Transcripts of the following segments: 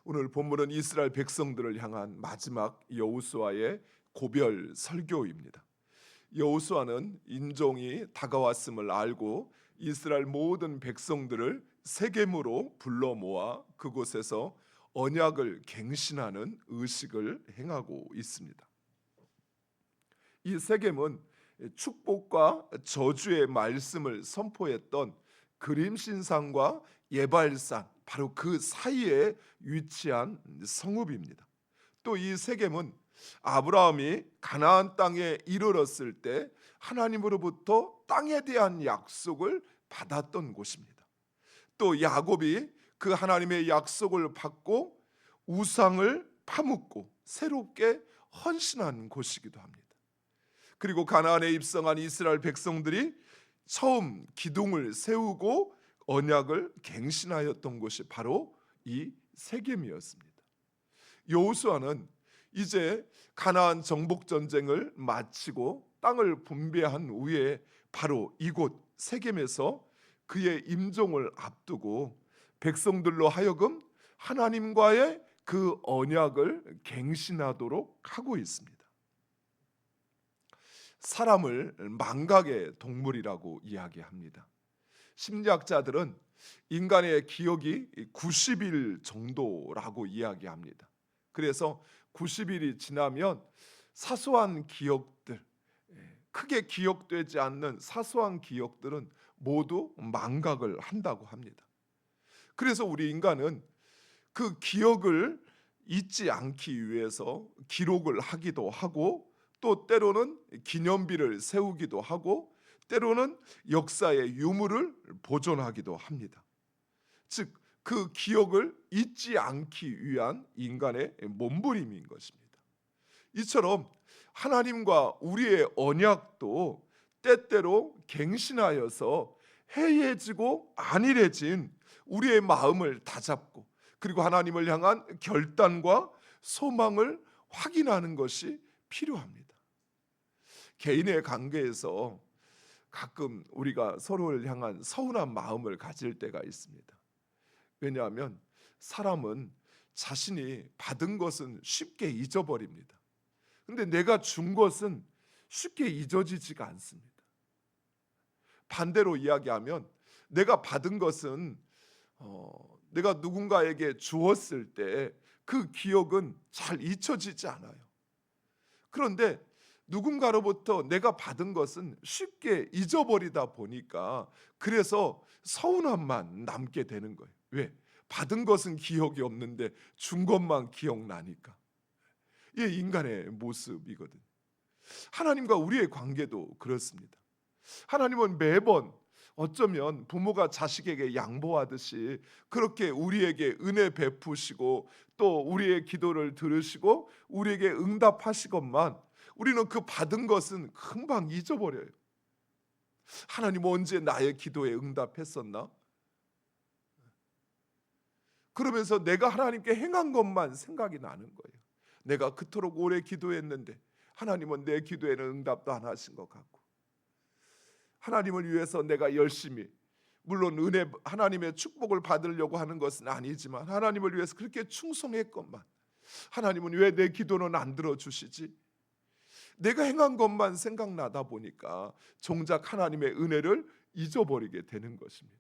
오늘 본문은 이스라엘 백성들을 향한 마지막 여호수아의 고별 설교입니다. 여호수아는 인종이 다가왔음을 알고 이스라엘 모든 백성들을 세겜으로 불러 모아 그곳에서 언약을 갱신하는 의식을 행하고 있습니다. 이 세겜은 축복과 저주의 말씀을 선포했던 그림신상과 예발산, 바로 그 사이에 위치한 성읍입니다. 또 이 세겜은 아브라함이 가나안 땅에 이르렀을 때 하나님으로부터 땅에 대한 약속을 받았던 곳입니다. 또 야곱이 그 하나님의 약속을 받고 우상을 파묻고 새롭게 헌신한 곳이기도 합니다. 그리고 가나안에 입성한 이스라엘 백성들이 처음 기둥을 세우고 언약을 갱신하였던 곳이 바로 이 세겜이었습니다. 여호수아는 이제 가나안 정복 전쟁을 마치고 땅을 분배한 후에 바로 이곳 세겜에서 그의 임종을 앞두고 백성들로 하여금 하나님과의 그 언약을 갱신하도록 하고 있습니다. 사람을 망각의 동물이라고 이야기합니다. 심리학자들은 인간의 기억이 90일 정도라고 이야기합니다. 그래서 90일이 지나면 사소한 기억들, 크게 기억되지 않는 사소한 기억들은 모두 망각을 한다고 합니다. 그래서 우리 인간은 그 기억을 잊지 않기 위해서 기록을 하기도 하고, 또 때로는 기념비를 세우기도 하고, 때로는 역사의 유물을 보존하기도 합니다. 즉, 그 기억을 잊지 않기 위한 인간의 몸부림인 것입니다. 이처럼 하나님과 우리의 언약도 때때로 갱신하여서 해이해지고 안일해진 우리의 마음을 다잡고, 그리고 하나님을 향한 결단과 소망을 확인하는 것이 필요합니다. 개인의 관계에서 가끔 우리가 서로를 향한 서운한 마음을 가질 때가 있습니다. 왜냐하면 사람은 자신이 받은 것은 쉽게 잊어버립니다. 근데 내가 준 것은 쉽게 잊어지지가 않습니다. 반대로 이야기하면 내가 받은 것은 내가 누군가에게 주었을 때 그 기억은 잘 잊혀지지 않아요. 그런데 누군가로부터 내가 받은 것은 쉽게 잊어버리다 보니까 그래서 서운함만 남게 되는 거예요. 왜? 받은 것은 기억이 없는데 준 것만 기억나니까. 이게 인간의 모습이거든. 하나님과 우리의 관계도 그렇습니다. 하나님은 매번 어쩌면 부모가 자식에게 양보하듯이 그렇게 우리에게 은혜 베푸시고 또 우리의 기도를 들으시고 우리에게 응답하시건만 우리는 그 받은 것은 금방 잊어버려요. 하나님 언제 나의 기도에 응답했었나? 그러면서 내가 하나님께 행한 것만 생각이 나는 거예요. 내가 그토록 오래 기도했는데 하나님은 내 기도에는 응답도 안 하신 것 같고, 하나님을 위해서 내가 열심히, 물론 은혜 하나님의 축복을 받으려고 하는 것은 아니지만 하나님을 위해서 그렇게 충성했건만 하나님은 왜 내 기도는 안 들어주시지? 내가 행한 것만 생각나다 보니까 정작 하나님의 은혜를 잊어버리게 되는 것입니다.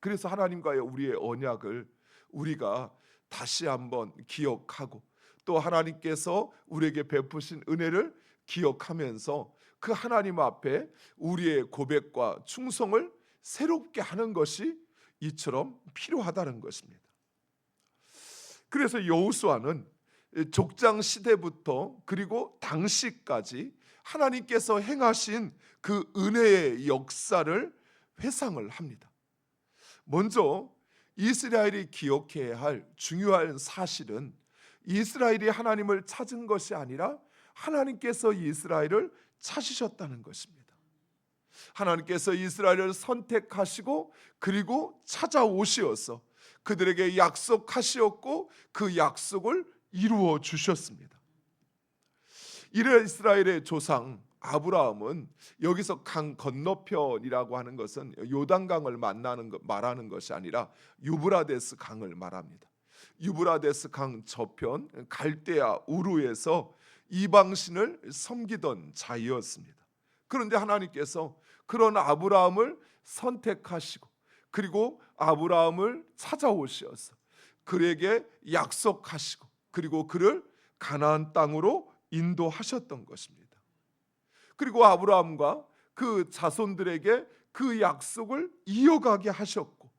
그래서 하나님과의 우리의 언약을 우리가 다시 한번 기억하고, 또 하나님께서 우리에게 베푸신 은혜를 기억하면서 그 하나님 앞에 우리의 고백과 충성을 새롭게 하는 것이 이처럼 필요하다는 것입니다. 그래서 여호수아는 족장 시대부터 그리고 당시까지 하나님께서 행하신 그 은혜의 역사를 회상을 합니다. 먼저 이스라엘이 기억해야 할 중요한 사실은 이스라엘이 하나님을 찾은 것이 아니라 하나님께서 이스라엘을 찾으셨다는 것입니다. 하나님께서 이스라엘을 선택하시고 그리고 찾아오시어서 그들에게 약속하시었고 그 약속을 이루어 주셨습니다. 이스라엘의 조상 아브라함은 여기서 강 건너편이라고 하는 것은 요단강을 말하는 것이 아니라 유브라데스 강을 말합니다. 유브라데스 강 저편 갈대아 우르에서 이방신을 섬기던 자이었습니다. 그런데 하나님께서 그런 아브라함을 선택하시고 그리고 아브라함을 찾아오셔서 그에게 약속하시고 그리고 그를 가나안 땅으로 인도하셨던 것입니다. 그리고 아브라함과 그 자손들에게 그 약속을 이어가게 하셨고,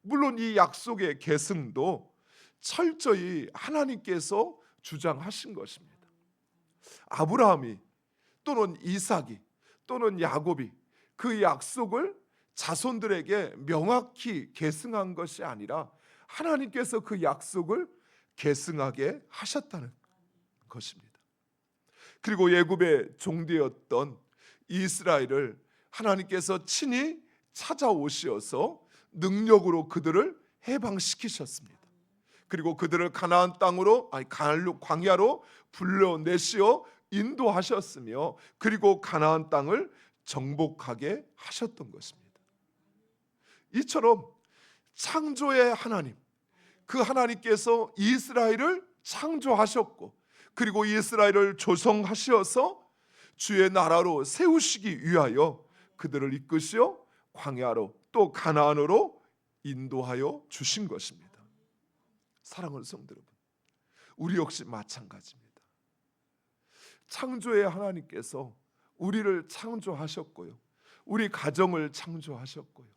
물론 이 약속의 계승도 철저히 하나님께서 주장하신 것입니다. 아브라함이 또는 이삭이 또는 야곱이 그 약속을 자손들에게 명확히 계승한 것이 아니라 하나님께서 그 약속을 계승하게 하셨다는 것입니다. 그리고 애굽의 종되었던 이스라엘을 하나님께서 친히 찾아오셔서 능력으로 그들을 해방시키셨습니다. 그리고 그들을 가나안 땅으로 광야로 불러내시어 인도하셨으며 그리고 가나안 땅을 정복하게 하셨던 것입니다. 이처럼 창조의 하나님, 그 하나님께서 이스라엘을 창조하셨고 그리고 이스라엘을 조성하셔서 주의 나라로 세우시기 위하여 그들을 이끄시어 광야로 또 가나안으로 인도하여 주신 것입니다. 사랑하는 성도 여러분, 우리 역시 마찬가지입니다. 창조의 하나님께서 우리를 창조하셨고요, 우리 가정을 창조하셨고요,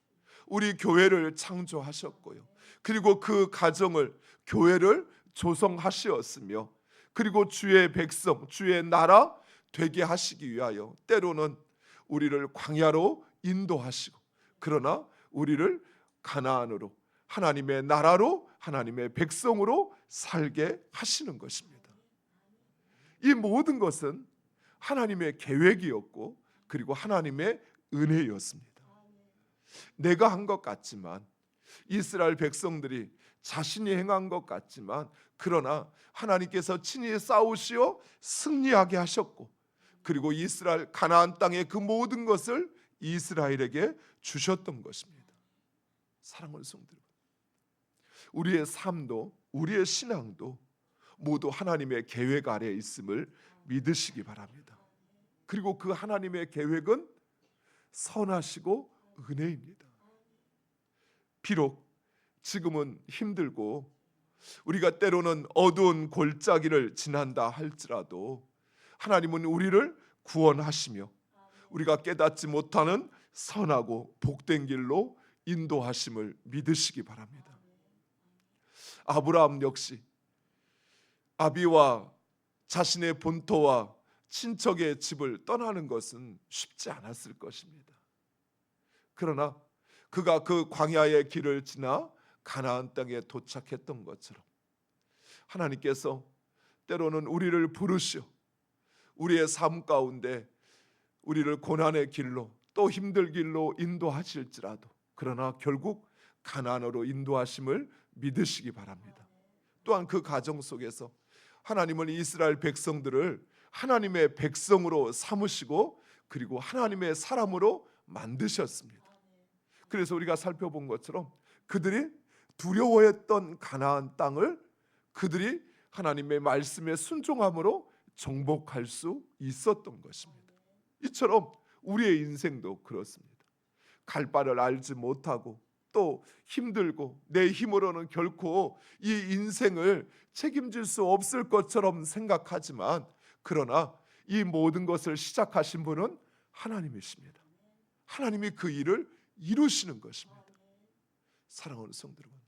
우리 교회를 창조하셨고요, 그리고 그 가정을 교회를 조성하시었으며 그리고 주의 백성, 주의 나라 되게 하시기 위하여 때로는 우리를 광야로 인도하시고 그러나 우리를 가나안으로, 하나님의 나라로, 하나님의 백성으로 살게 하시는 것입니다. 이 모든 것은 하나님의 계획이었고 그리고 하나님의 은혜였습니다. 내가 한 것 같지만, 이스라엘 백성들이 자신이 행한 것 같지만, 그러나 하나님께서 친히 싸우시어 승리하게 하셨고 그리고 이스라엘 가나안 땅의 그 모든 것을 이스라엘에게 주셨던 것입니다. 사랑하는 성도 여러분, 우리의 삶도 우리의 신앙도 모두 하나님의 계획 아래에 있음을 믿으시기 바랍니다. 그리고 그 하나님의 계획은 선하시고 은혜입니다. 비록 지금은 힘들고 우리가 때로는 어두운 골짜기를 지난다 할지라도 하나님은 우리를 구원하시며 우리가 깨닫지 못하는 선하고 복된 길로 인도하심을 믿으시기 바랍니다. 아브라함 역시 아비와 자신의 본토와 친척의 집을 떠나는 것은 쉽지 않았을 것입니다. 그러나 그가 그 광야의 길을 지나 가나안 땅에 도착했던 것처럼 하나님께서 때로는 우리를 부르시어 우리의 삶 가운데 우리를 고난의 길로 또 힘들 길로 인도하실지라도 그러나 결국 가나안으로 인도하심을 믿으시기 바랍니다. 또한 그 가정 속에서 하나님은 이스라엘 백성들을 하나님의 백성으로 삼으시고 그리고 하나님의 사람으로 만드셨습니다. 그래서 우리가 살펴본 것처럼 그들이 두려워했던 가나안 땅을 그들이 하나님의 말씀에 순종함으로 정복할 수 있었던 것입니다. 이처럼 우리의 인생도 그렇습니다. 갈 바를 알지 못하고 또 힘들고 내 힘으로는 결코 이 인생을 책임질 수 없을 것처럼 생각하지만 그러나 이 모든 것을 시작하신 분은 하나님이십니다. 하나님이 그 일을 이루시는 것입니다. 사랑하는 성도 여러분,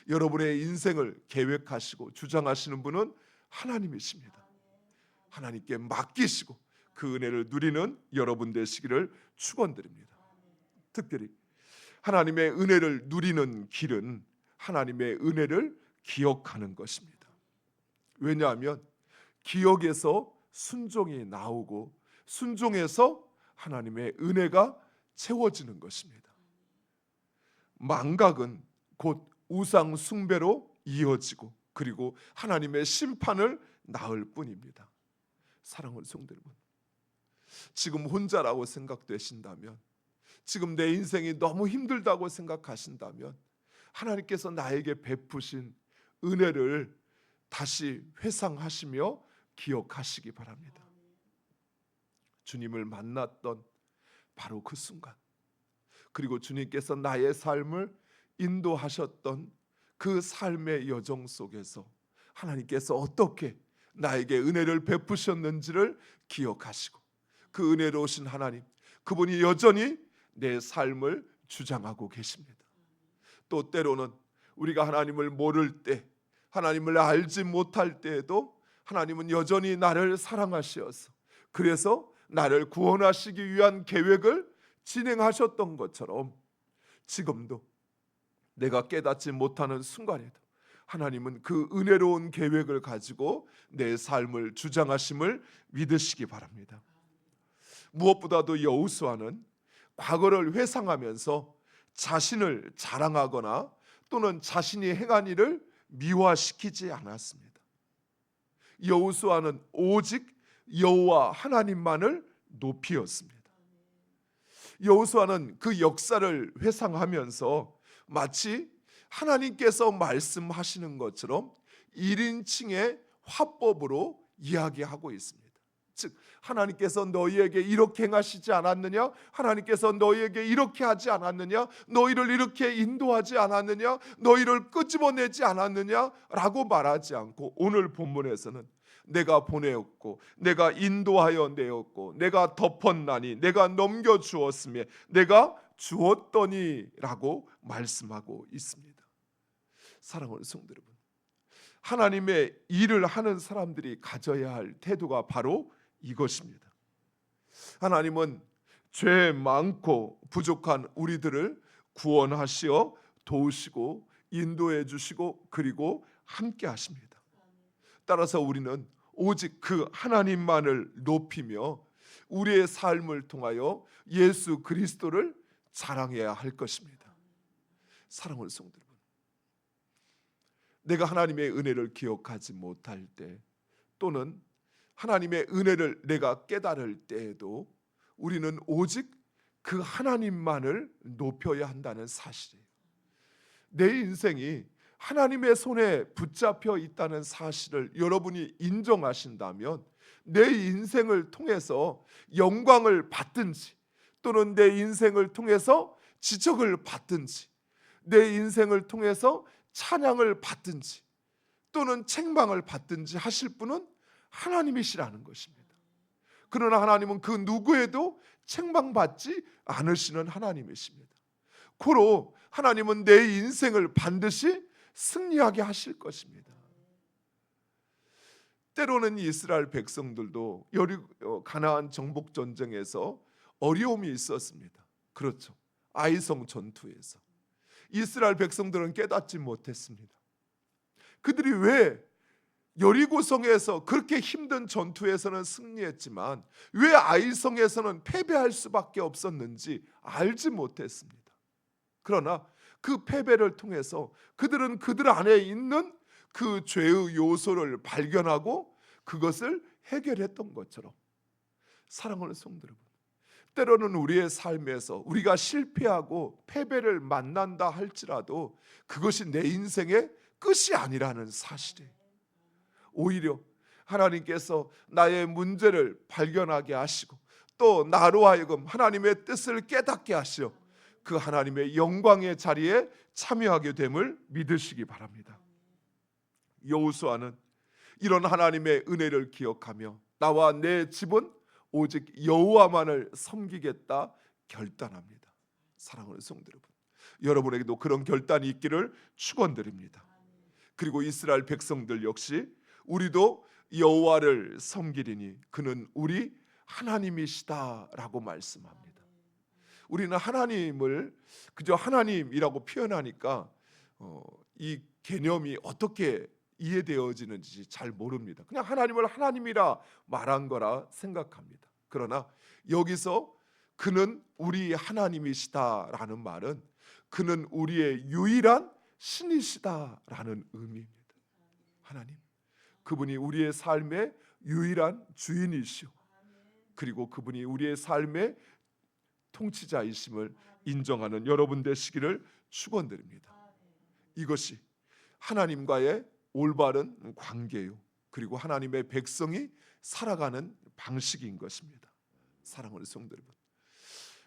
여러분의 인생을 계획하시고 주장하시는 분은 하나님이십니다. 하나님께 맡기시고 그 은혜를 누리는 여러분 되시기를 축원드립니다. 특별히 하나님의 은혜를 누리는 길은 하나님의 은혜를 기억하는 것입니다. 왜냐하면 기억에서 순종이 나오고 순종에서 하나님의 은혜가 채워지는 것입니다. 망각은 곧 우상 숭배로 이어지고 그리고 하나님의 심판을 낳을 뿐입니다. 사랑하는 성도 여러분, 지금 혼자라고 생각되신다면, 지금 내 인생이 너무 힘들다고 생각하신다면 하나님께서 나에게 베푸신 은혜를 다시 회상하시며 기억하시기 바랍니다. 주님을 만났던 바로 그 순간, 그리고 주님께서 나의 삶을 인도하셨던 그 삶의 여정 속에서 하나님께서 어떻게 나에게 은혜를 베푸셨는지를 기억하시고, 그 은혜로우신 하나님, 그분이 여전히 내 삶을 주장하고 계십니다. 또 때로는 우리가 하나님을 모를 때, 하나님을 알지 못할 때에도 하나님은 여전히 나를 사랑하시어서, 그래서 나를 구원하시기 위한 계획을 진행하셨던 것처럼 지금도 내가 깨닫지 못하는 순간에도 하나님은 그 은혜로운 계획을 가지고 내 삶을 주장하심을 믿으시기 바랍니다. 무엇보다도 여호수아는 과거를 회상하면서 자신을 자랑하거나 또는 자신이 행한 일을 미화시키지 않았습니다. 여호수아는 오직 여호와 하나님만을 높이었습니다. 여호수아는 그 역사를 회상하면서 마치 하나님께서 말씀하시는 것처럼 1인칭의 화법으로 이야기하고 있습니다. 즉, 하나님께서 너희에게 이렇게 행하시지 않았느냐? 하나님께서 너희에게 이렇게 하지 않았느냐? 너희를 이렇게 인도하지 않았느냐? 너희를 끄집어내지 않았느냐? 라고 말하지 않고, 오늘 본문에서는 내가 보내었고 내가 인도하여 내었고 내가 덮었나니 내가 넘겨주었으며 내가 주었더니 라고 말씀하고 있습니다. 사랑하는 성도 여러분, 하나님의 일을 하는 사람들이 가져야 할 태도가 바로 이것입니다. 하나님은 죄 많고 부족한 우리들을 구원하시어 도우시고 인도해 주시고 그리고 함께 하십니다. 따라서 우리는 오직 그 하나님만을 높이며 우리의 삶을 통하여 예수 그리스도를 자랑해야 할 것입니다. 사랑하는 성도 여러분, 내가 하나님의 은혜를 기억하지 못할 때, 또는 하나님의 은혜를 내가 깨달을 때에도 우리는 오직 그 하나님만을 높여야 한다는 사실이에요. 내 인생이 하나님의 손에 붙잡혀 있다는 사실을 여러분이 인정하신다면 내 인생을 통해서 영광을 받든지, 또는 내 인생을 통해서 지적을 받든지, 내 인생을 통해서 찬양을 받든지 또는 책망을 받든지 하실 분은 하나님이시라는 것입니다. 그러나 하나님은 그 누구에도 책망받지 않으시는 하나님이십니다. 고로 하나님은 내 인생을 반드시 승리하게 하실 것입니다. 때로는 이스라엘 백성들도 가나안 정복 전쟁에서 어려움이 있었습니다. 그렇죠. 아이성 전투에서 이스라엘 백성들은 깨닫지 못했습니다. 그들이 왜 여리고성에서 그렇게 힘든 전투에서는 승리했지만 왜 아이성에서는 패배할 수밖에 없었는지 알지 못했습니다. 그러나 그 패배를 통해서 그들은 그들 안에 있는 그 죄의 요소를 발견하고 그것을 해결했던 것처럼, 사랑하는 성도 여러분, 때로는 우리의 삶에서 우리가 실패하고 패배를 만난다 할지라도 그것이 내 인생의 끝이 아니라는 사실이에요. 오히려 하나님께서 나의 문제를 발견하게 하시고 또 나로 하여금 하나님의 뜻을 깨닫게 하시어 그 하나님의 영광의 자리에 참여하게 됨을 믿으시기 바랍니다. 여호수아는 이런 하나님의 은혜를 기억하며 나와 내 집은 오직 여호와만을 섬기겠다 결단합니다. 사랑하는 성도 여러분, 여러분에게도 그런 결단이 있기를 축원드립니다. 그리고 이스라엘 백성들 역시 우리도 여호와를 섬기리니 그는 우리 하나님이시다라고 말씀합니다. 우리는 하나님을 그저 하나님이라고 표현하니까 이 개념이 어떻게 이해되어지는지 잘 모릅니다. 그냥 하나님을 하나님이라 말한 거라 생각합니다. 그러나 여기서 그는 우리 하나님이시다라는 말은 그는 우리의 유일한 신이시다라는 의미입니다. 하나님, 그분이 우리의 삶의 유일한 주인이시오, 그리고 그분이 우리의 삶의 통치자이심을 인정하는 여러분 되시기를 축원드립니다. 이것이 하나님과의 올바른 관계요. 그리고 하나님의 백성이 살아가는 방식인 것입니다. 사랑하는 성도 여러분,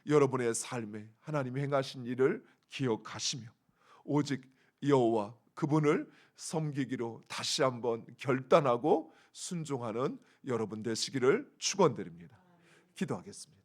여러분의 삶에 하나님이 행하신 일을 기억하시며 오직 여호와 그분을 섬기기로 다시 한번 결단하고 순종하는 여러분 되시기를 축원드립니다. 기도하겠습니다.